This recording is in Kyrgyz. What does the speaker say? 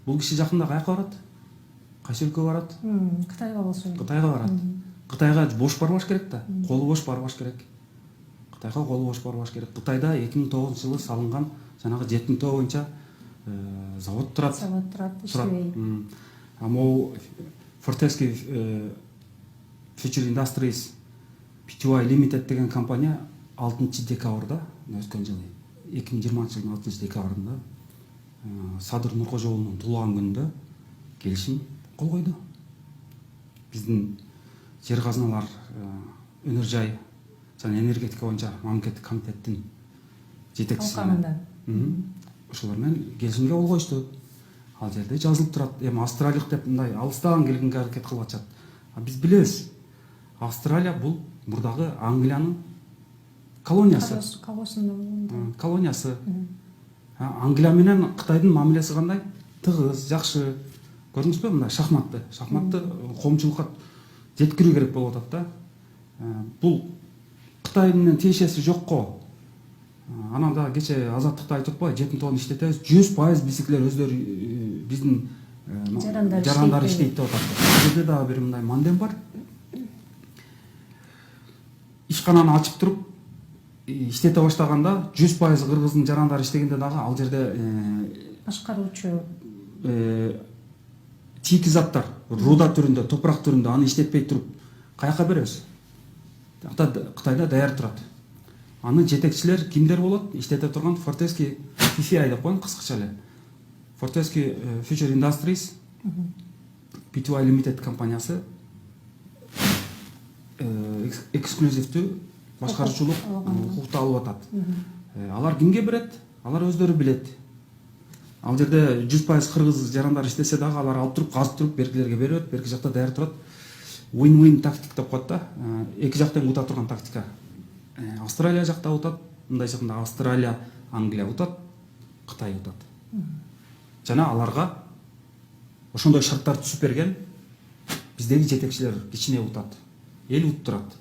Бул киши жакында каяка барат? Кайсы өлкөгө барат? Кытайга болсо. Кытайга барат. Кытайга бош барбаш керек да. Колу бош барбаш керек. Кытайга колу бош барбаш керек. Кытайда 2009-жылы салынган жанагы 7 тоо боюнча завод турат. Завод турат, иштебей. А могу Fortescue Future Industries Pty Limited деген компания 6 декабрда өткөн жылы 2020-жылдын 6 декабрында Садыр Нуркожоğlu'нун туулган күнүндө келишим кол койду. Биздин жер казыналар, өнөр жай жана энергетика боюнча мамлекеттик комитеттин жетекчиси. Ошолор менен келишимге кол коюшту. Ал жерде жазылып турат. Эми Австралиялык деп мындай алыстан келгенге аракет кылып атышат. Биз билебиз. Австралия бул мурдагы Англиянын колониясы. Колониясы. Англия менен Кытайдын мамилеси кандай? Тыгыз, жакшы. Көрдүңүзбү? Мындай шахматты коомчулукка жеткирүү керек болуп атат да. Бул Кытай менен тиешеси жокко. Анан да кече азаттыкта айтып атпайбы, 7 тонн иштетебиз, 100% биздикилер өздөрү биздин жарандар иштейт деп атат. Бул жерде дагы бир мындай мандем бар. Ишкананы ачып туруп иштете баштаганда 100% кыргыздын жарандары иштегенде дагы ал жерде башкаруучу чийки заттар руда түрүндө, топурак түрүндө аны иштетпей туруп каяка беребиз? Кытайда даяр турат. Аны жетекчилер кимдер болот? Иштете турган Fortescue PCI деп коём кыскача эле. Fortescue Future Industries Pty Limited компаниясы эксклюзивдүү башкаруучулук укукту алып атат. Алар кимге берет? Алар өздөрү билет. Ал жерде 100% кыргыз жарандар иштесе дагы алар алып туруп, казып туруп беркилерге берет, берки жакта даяр турат. Win-win тактик деп коет да. Эки жактан ута турган тактика. Австралия жакта утат, мындай жакында Австралия, Англия утат, Кытай утат. Жана аларга ошондой шарттар түзүп берген биздеги жетекчилер кичине утат. Эл утуп турат.